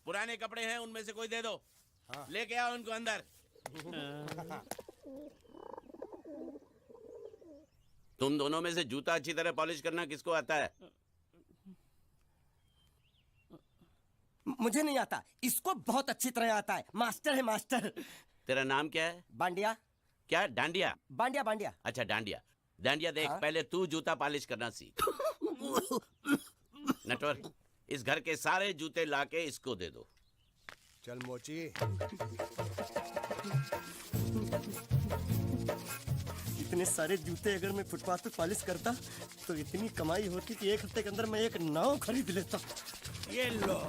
पुराने कपड़े हैं, उनमें से कोई दे दो। हाँ। लेके आओ उनको अंदर। तुम दोनों में से जूता अच्छी तरह पॉलिश करना किसको आता है? मुझे नहीं आता, इसको बहुत अच्छी तरह आता है। मास्टर है मास्टर। तेरा नाम क्या है? बांडिया। क्या? डांडिया? बांडिया बांडिया। अच्छा डांडिया। डांडिया देख, हाँ? पहले तू जूता पॉलिश करना सीख। नटवर, इस घर के सारे जूते लाके इसको दे दो। चल मोची। इतने सारे जूते अगर मैं फुटपाथ पे पॉलिश करता तो इतनी कमाई होती कि 1 हफ्ते के अंदर मैं एक नाव खरीद लेता। ये लो,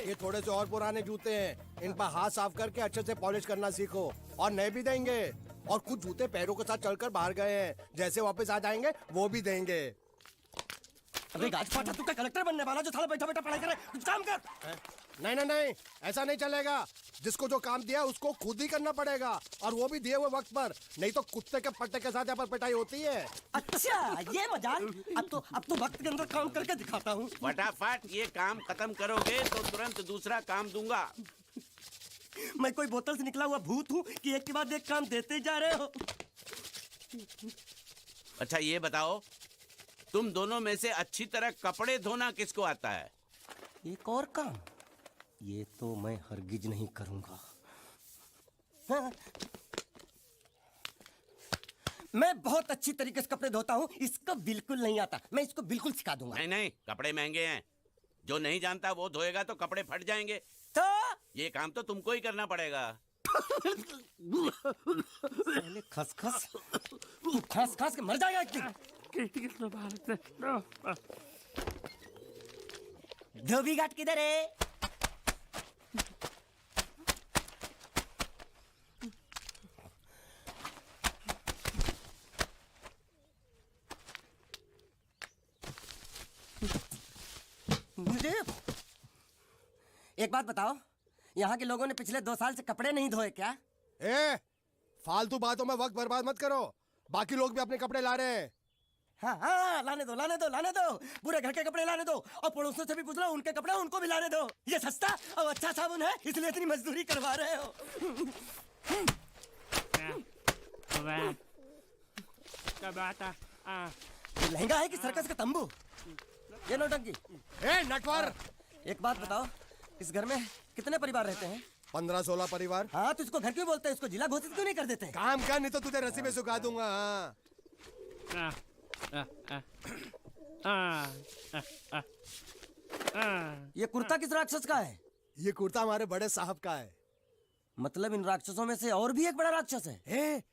ये थोड़े से और पुराने जूते हैं, इन पर हाथ साफ करके अच्छे से पॉलिश करना सीखो। और नए भी देंगे, और कुछ जूते पैरों के साथ चलकर बाहर गए हैं, जैसे वापस आ जाएंगे वो भी देंगे। अबे गाज फाटा, तू क्या कलेक्टर बनने वाला जो साला बैठा बैठा पढ़ाई करे? कुछ काम कर। नहीं नहीं नहीं, ऐसा नहीं चलेगा। जिसको जो काम दिया उसको खुद ही करना पड़ेगा, और वो भी दिए हुए वक्त पर, नहीं तो कुत्ते के पट्टे के साथ यहाँ पर पिटाई होती है। अच्छा ये मजाक। अब तो वक्त के अंदर काम करके दिखाता हूँ। फटाफट ये काम खत्म करोगे तो तुरंत दूसरा काम दूंगा। मैं कोई बोतल से निकला हुआ भूत हूँ कि एक के बाद एक काम देते जा रहे हो? अच्छा ये बताओ, तुम दोनों में से अच्छी तरह कपड़े धोना किसको आता है? एक और काम, ये तो मैं हरगिज नहीं करूंगा। हाँ। मैं बहुत अच्छी तरीके से कपड़े धोता हूँ, इसको बिल्कुल नहीं आता। मैं इसको बिल्कुल सिखा दूंगा। नहीं नहीं, कपड़े महंगे हैं, जो नहीं जानता वो धोएगा तो कपड़े फट जाएंगे। तो ये काम तो तुमको ही करना पड़ेगा। पहले खसखस, तू खस खस के मर जाएगा एक दिन। धोबी घाट किधर है? एक बात बताओ, यहाँ के लोगों ने पिछले 2 साल से कपड़े नहीं धोए क्या? फालतू बातों में वक्त बर्बाद मत करो, बाकी लोग भी अपने कपड़े ला रहे हैं। हाँ हाँ, लाने दो लाने दो लाने दो, पूरे घर के कपड़े लाने दो, और पड़ोसियों से भी पूछ लो, उनके कपड़े उनको भी लाने दो। ये सस्ता और अच्छा साबुन है, इसलिए इतनी मजदूरी करवा रहे हो। लहंगा है कि सर्कस का तंबू? ये नौटंकी। नटवर, एक बात बताओ, इस घर में कितने परिवार रहते हैं? 15-16 परिवार। हाँ, तो इसको घर क्यों बोलते हैं? इसको जिला घोषित क्यों नहीं कर देते? काम कर, नहीं तो तुझे रस्सी में सुखा दूंगा। ये कुर्ता किस राक्षस का है? ये कुर्ता हमारे बड़े साहब का है। मतलब इन राक्षसों में से और भी एक बड़ा राक्षस है?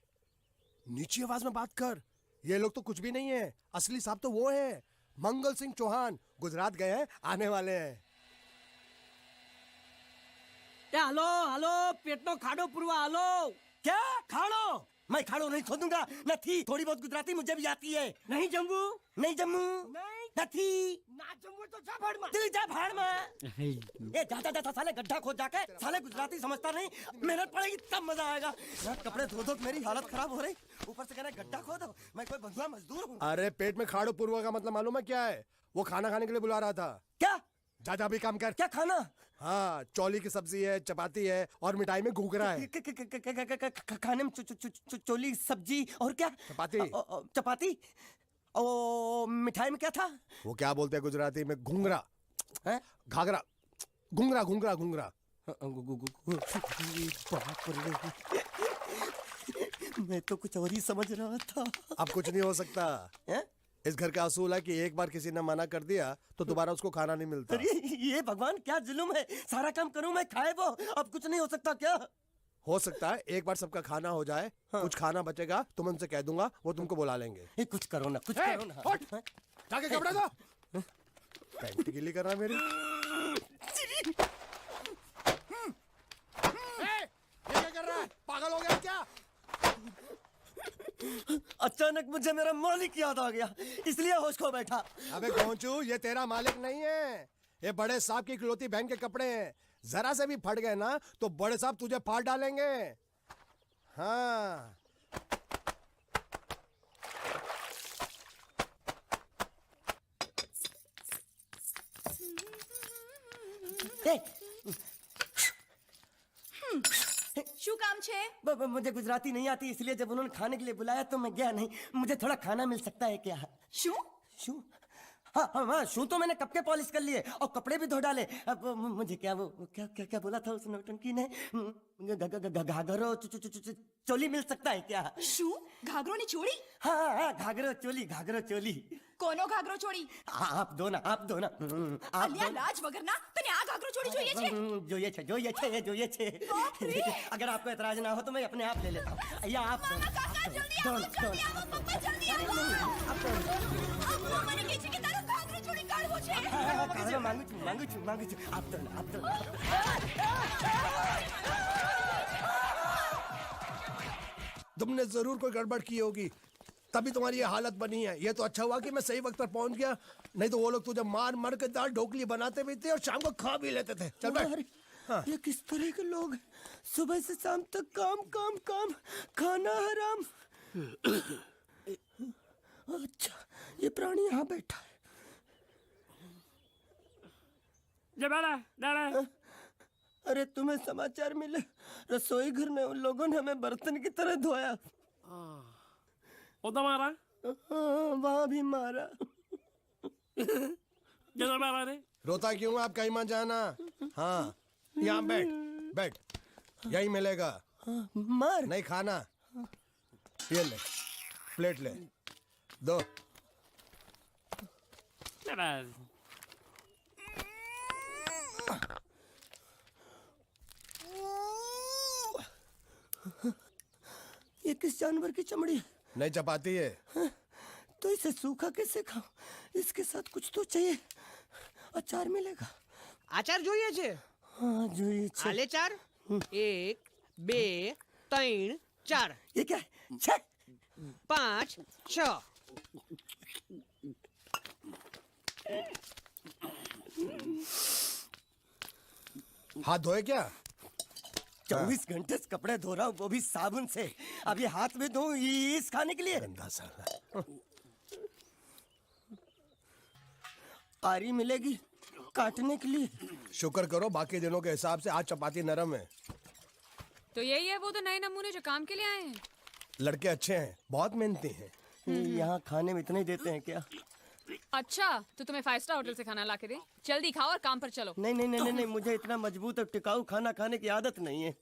नीची आवाज में बात कर, ये लोग तो कुछ भी नहीं है, असली साहब तो वो है, मंगल सिंह चौहान। गुजरात गए हैं, आने वाले हैं। हेलो हेलो, पेट नो खाड़ो पुरवा। हेलो, क्या खाड़ो? मैं खाड़ो नहीं खोदूंगा। न थी, थोड़ी बहुत गुजराती मुझे भी आती है। नहीं जम्मू, नहीं जम्मू, नहीं थी ना जम्मू तो जा भाड़ में। तू जा भाड़ में। ये जाता जाता साले गड्ढा खोद जाके, साले गुजराती समझता नहीं। मेहनत पड़ेगी तब मजा आएगा। यार कपड़े धो धो के मेरी हालत खराब हो रही, ऊपर से कह रहे गड्ढा खोदो। मैं कोई बंधुआ मजदूर हूँ? अरे पेट में खाड़ो पुरवा का मतलब मालूम है क्या है? वो खाना खाने के लिए बुला रहा था। क्या? जा भी काम कर। क्या खाना? हाँ, चौली की सब्जी है, चपाती है, और मिठाई में घूघरा है। खाने में चोली सब्जी और क्या? चपाती। चपाती। ओ मिठाई में क्या था? वो क्या बोलते हैं गुजराती में? घूंघरा है? घाघरा, घूंघरा घूंघरा घूंघरा। बाप रे, मैं तो कुछ और ही समझ रहा था। अब कुछ नहीं हो सकता है? इस घर का असूल है कि एक बार किसी ने मना कर दिया तो दोबारा उसको खाना नहीं मिलता। अरे ये भगवान क्या जुल्म है, सारा काम करूं मैं, खाए वो। अब कुछ नहीं हो सकता क्या? हो सकता है एक बार सबका खाना हो जाए। हाँ। कुछ खाना बचेगा तो मैं उनसे कह दूंगा, वो तुमको बुला लेंगे। कुछ करो ना, कुछ करो ना। जाके कपड़े दो। पैंट गीली कर रहा मेरी। ये क्या कर रहा है? पागल हो गया क्या? अचानक मुझे मेरा मालिक याद आ गया, इसलिए होश खो बैठा। अबे गोंचू, ये तेरा मालिक नहीं है, ये बड़े साहब की इकलौती बहन के कपड़े हैं। जरा से भी फट गए ना तो बड़े साहब तुझे फाड़ डालेंगे। हाँ, શું કામ છે? मुझे गुजराती नहीं आती, इसलिए जब उन्होंने खाने के लिए बुलाया तो मैं गया नहीं। मुझे थोड़ा खाना मिल सकता है क्या? શું? शू? हाँ हाँ हाँ, शू तो मैंने कब के पॉलिश कर लिए और कपड़े भी धो डाले। अब मुझे क्या वो क्या क्या क्या बोला था उस नौटंकी ने? घाघरो चोली मिल सकता है क्या? શું? ઘાઘરોની ચોળી? हाँ हाँ, घाघरो चोली। કોનો ઘાઘરો ચોળી? आप दो ना आप दो ना। आप અલ્યા લાજ વગરના તને આ ઘાઘરો ચોળી જોઈએ છે? જોઈએ છે। अगर आपको एतराज ना हो तो मैं अपने आप ले लेता हूँ। या आप दो ना, કાકા જલ્દી दो આવો, ना, दो જલ્દી ना। આવો, પપ્પા જલ્દી આવો. અમ્મા મને કહે છે કે તારો ઘાઘરો ચોળી કાઢવો છે. खाना मांगू छू। आप दो ना। तुमने जरूर कोई गड़बड़ की होगी, तभी तुम्हारी ये हालत बनी है। ये तो अच्छा हुआ कि मैं सही वक्त पर पहुंच गया, नहीं तो वो लोग तुझे मार के दाल ढोकली बनाते भी थे और शाम को खा भी लेते थे। चल बैठ। अरे, ये किस तरह के लोग हैं? सुबह से शाम तक काम, खाना हराम। अच्छा, ये प्राणी यहाँ बैठा है। अरे तुम्हें समाचार मिले? रसोई घर में उन लोगों ने हमें बर्तन की तरह धोया। मारा वहाँ भी मारा। मारा रे? रोता क्यों? आप कहीं मत जाना। हाँ, यहाँ बैठ, यही मिलेगा। मार नहीं खाना, ये ले, प्लेट ले, दो। ये किस जानवर की चमड़ी है? नहीं चपाती है। तो इसे सूखा कैसे खाऊं? इसके साथ कुछ तो चाहिए। अचार मिलेगा? આચાર જોઈએ છે? हाँ જોઈએ છે। આલે ચાર 1 2 3 4 ये क्या है? 6 5 6 हाथ धोए क्या? 24 घंटे से कपड़े धो रहा हूँ, वो भी साबुन से। अब ये हाथ में धो इस खाने के लिए? गंदा साला। आरी मिलेगी काटने के लिए? शुक्र करो बाकी दिनों के हिसाब से आज चपाती नरम है। तो यही है वो तो नए नमूने जो काम के लिए आए हैं। लड़के अच्छे हैं, बहुत मेहनती हैं। यहाँ खाने में इतना ही देते हैं क्या? अच्छा तो तुम्हें 5 स्टार होटल से खाना ला के दे? जल्दी खाओ और काम पर चलो। नहीं, मुझे इतना मजबूत और टिकाऊ खाना खाने की आदत नहीं है।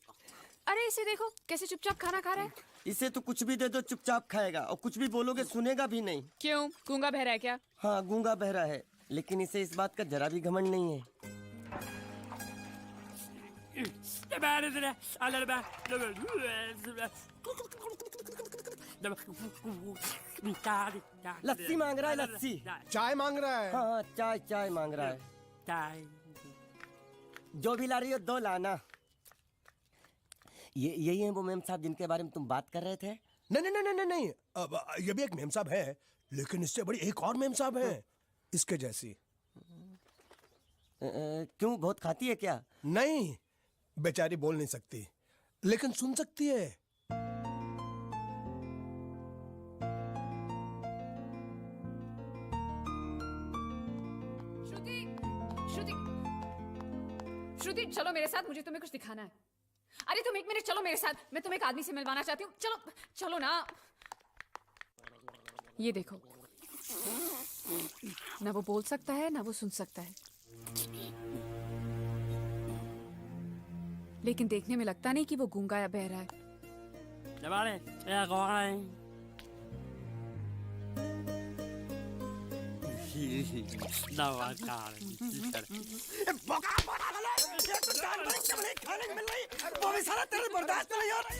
अरे इसे देखो कैसे चुपचाप खाना खा रहा है। इसे तो कुछ भी दे दो चुपचाप खाएगा, और कुछ भी बोलोगे सुनेगा भी नहीं। क्यों, गूंगा बहरा है क्या? हाँ गूंगा बहरा है, लेकिन इसे इस बात का जरा भी घमंड नहीं है। लस्सी मांग रहा है, लस्सी। चाय मांग रहा है। हाँ चाय मांग रहा है। जो भी ला रही हो 2 लाना। यही है वो मेम साहब जिनके बारे में तुम बात कर रहे थे? नहीं। अब ये भी एक मेम साहब है, लेकिन इससे बड़ी एक और मेम साहब है, इसके जैसी। क्यों, बहुत खाती है क्या? नहीं, बेचारी बोल नहीं सकती, लेकिन सुन सकती है। श्रुति चलो मेरे साथ, मुझे तुम्हें कुछ दिखाना है। अरे तुम 1 मिनट चलो मेरे साथ, मैं तुम्हें एक आदमी से मिलवाना चाहती हूँ। चलो ना। ये देखो, ना वो बोल सकता है ना वो सुन सकता है, लेकिन देखने में लगता नहीं कि वो गूंगा या बहरा है। वो भी सारा तेरे बर्दाश्त नहीं हो रहा।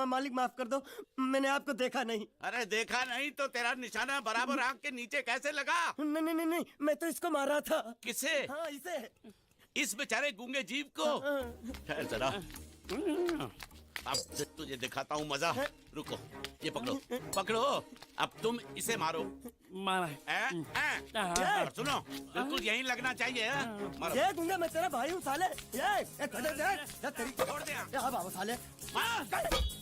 मालिक माफ कर दो, मैंने आपको देखा नहीं। अरे देखा नहीं तो तेरा निशाना बराबर आंख के नीचे कैसे लगा? नहीं, मैं तो इसको मारा था। किसे? हाँ इसे। इस बेचारे गूंगे जीव को? ठहर जरा। अब तुझे दिखाता हूँ मजा। रुको, ये पकड़ो पकड़ो, अब तुम इसे मारो। मारा और सुनो, बिल्कुल यहीं लगना चाहिए। मारो। ये दूंगा मैं तेरा भाई हूँ साले। ये खड़े दे तेरी छोड़ दे। हाँ बाबू साले। मार।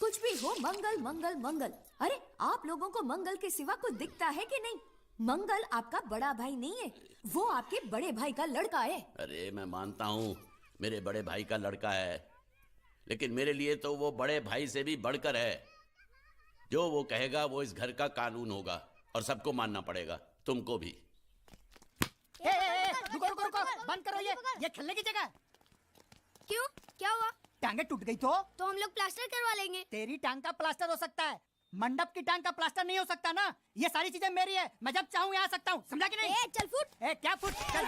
कुछ भी हो, मंगल मंगल मंगल। अरे आप लोगों को मंगल के सिवा कुछ दिखता है कि नहीं? मंगल आपका बड़ा भाई नहीं है, वो आपके बड़े भाई का लड़का है। अरे मैं मानता हूँ मेरे बड़े भाई का लड़का है, लेकिन मेरे लिए तो वो बड़े भाई से भी बढ़कर है। जो वो कहेगा वो इस घर का कानून होगा और सबको मानना पड़ेगा, तुमको भी। रुको रुको रुको, बंद करो ये खेलने की जगह। क्यों, क्या हुआ? टांगे टूट गई तो हम लोग प्लास्टर करवा लेंगे। तेरी टांग का प्लास्टर हो सकता है, मंडप की टांग का प्लास्टर नहीं हो सकता ना। ये सारी चीजें मेरी है, मैं जब चाहूँ यहाँ आ सकता हूँ, समझा कि नहीं? चल फुट। क्या फुट? चल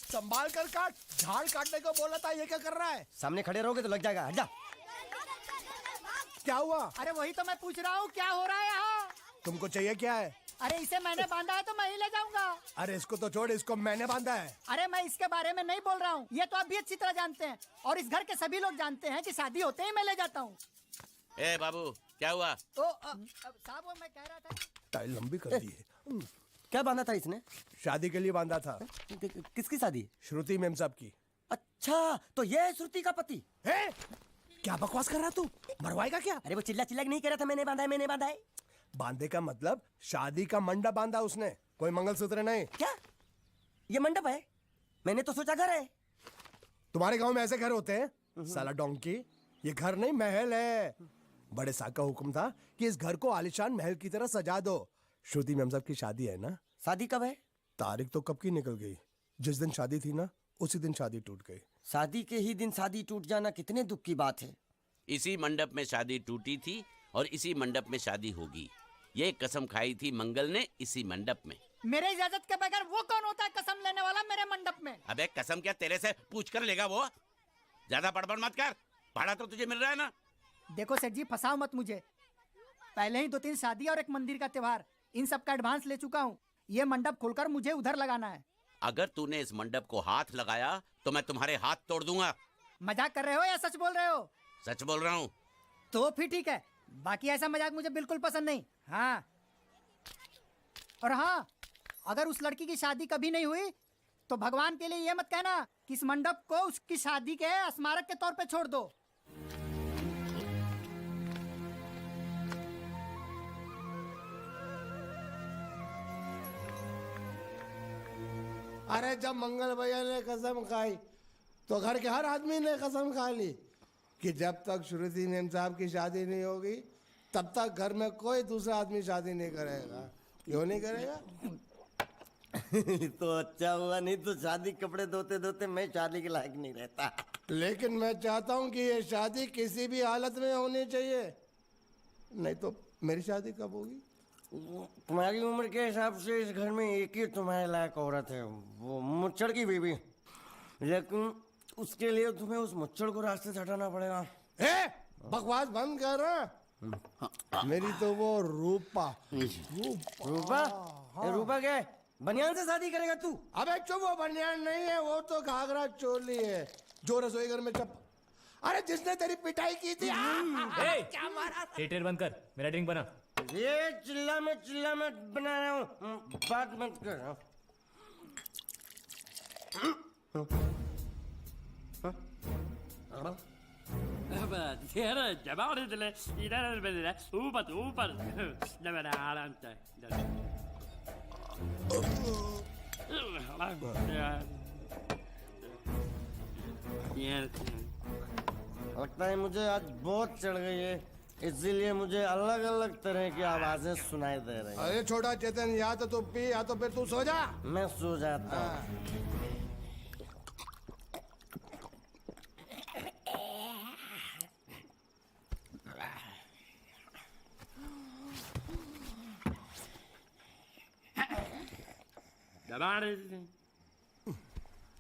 संभाल कर काट, झाड़ काटने को बोला था, ये क्या कर रहा है? सामने खड़े रहोगे तो लग जाएगा, हट जा। क्या हुआ? अरे वही तो मैं पूछ रहा हूँ, क्या हो रहा है यहाँ? तुमको चाहिए क्या है? अरे इसे मैंने बांधा है तो मैं ही ले जाऊंगा। अरे इसको तो छोड़, इसको मैंने बांधा है। अरे मैं इसके बारे में नहीं बोल रहा हूँ, ये तो आप भी अच्छी तरह जानते हैं और इस घर के सभी लोग जानते हैं कि शादी होते ही मैं ले जाता हूँ। ए बाबू, क्या हुआ? तो साहब वो मैं कह रहा था, टाइल लंबी कर दी है। क्या बांधा था इसने? शादी के लिए बांधा था। किसकी शादी? श्रुति मेम साहब की। अच्छा, तो ये है श्रुति का पति? है? क्या बकवास कर रहा तू? मरवाएगा क्या? अरे वो चिल्ला चिल्ला के नहीं कह रहा था मैंने बांधा है, मैंने बांधा है। बांधे का मतलब शादी का मंडप बांधा उसने, कोई मंगलसूत्र नहीं। क्या ये मंडप है? मैंने तो सोचा घर है। तुम्हारे गांव में ऐसे घर होते हैं? साला डोंकी, ये घर नहीं महल है। बड़े साहब का हुक्म था कि इस घर को आलीशान महल की तरह सजा दो। श्रुति मेम साहब की शादी है ना? शादी कब है? तारीख तो कब की निकल गई, जिस दिन शादी थी ना उसी दिन शादी टूट गई। शादी के ही दिन शादी टूट जाना कितने दुख की बात है। इसी मंडप में शादी टूटी थी और इसी मंडप में शादी होगी। ये कसम खाई थी मंगल ने इसी मंडप में। मेरे इजाजत के बगैर वो कौन होता है कसम लेने वाला मेरे मंडप में? अबे कसम क्या तेरे से पूछ कर लेगा वो? ज्यादा बड़बड़ मत कर, भाड़ा तो तुझे मिल रहा है ना। देखो सेठ जी, फंसाओ मत मुझे। पहले ही 2-3 शादी और एक मंदिर का त्योहार, इन सब का एडवांस ले चुका हूँ। ये मंडप खोलकर मुझे उधर लगाना है। अगर तूने इस मंडप को हाथ लगाया तो मैं तुम्हारे हाथ तोड़ दूंगा। मजाक कर रहे हो या सच बोल रहे हो? सच बोल रहा हूँ। तो फिर ठीक है, बाकी ऐसा मजाक मुझे बिल्कुल पसंद नहीं। हाँ, और हाँ, अगर उस लड़की की शादी कभी नहीं हुई तो भगवान के लिए ये मत कहना कि इस मंडप को उसकी शादी के स्मारक के तौर पे छोड़ दो। अरे जब मंगल भैया ने कसम खाई तो घर के हर आदमी ने कसम खा ली कि जब तक श्रुति मेम साहब की शादी नहीं होगी तब तक घर में कोई दूसरा आदमी शादी नहीं करेगा। क्यों नहीं करेगा? तो अच्छा हुआ, नहीं तो शादी कपड़े धोते धोते मैं शादी के लायक नहीं रहता। लेकिन मैं चाहता हूँ कि ये शादी किसी भी हालत में होनी चाहिए, नहीं तो मेरी शादी कब होगी? तुम्हारी उम्र के हिसाब से इस घर में एक ही तुम्हारे लायक औरत है, वो मुच्छड़ की बीवी। लेकिन उसके लिए तुम्हें उस मुच्छड़ को रास्ते से हटाना पड़ेगा। बकवास बंद कर रहा। मेरी तो वो रूपा। रूपा? रूपा क्या है? बनियान से शादी करेगा तू? अबे चुप, वो बनियान नहीं है, वो तो घाघरा चोली है जो रसोई घर में चप। अरे जिसने तेरी पिटाई की थी। क्या मारा? थिएटर बंद कर, मेरा ड्रिंक बना। ये चिल्ला में बना रहा हूँ, बात मत कर। लगता है मुझे आज बहुत चढ़ गई है, इसीलिए मुझे अलग अलग तरह की आवाजें सुनाई दे रही हैं। अरे छोटा चेतन, या तो तू पी या तो फिर तू सो जा। मैं सो जाता हूँ। दबा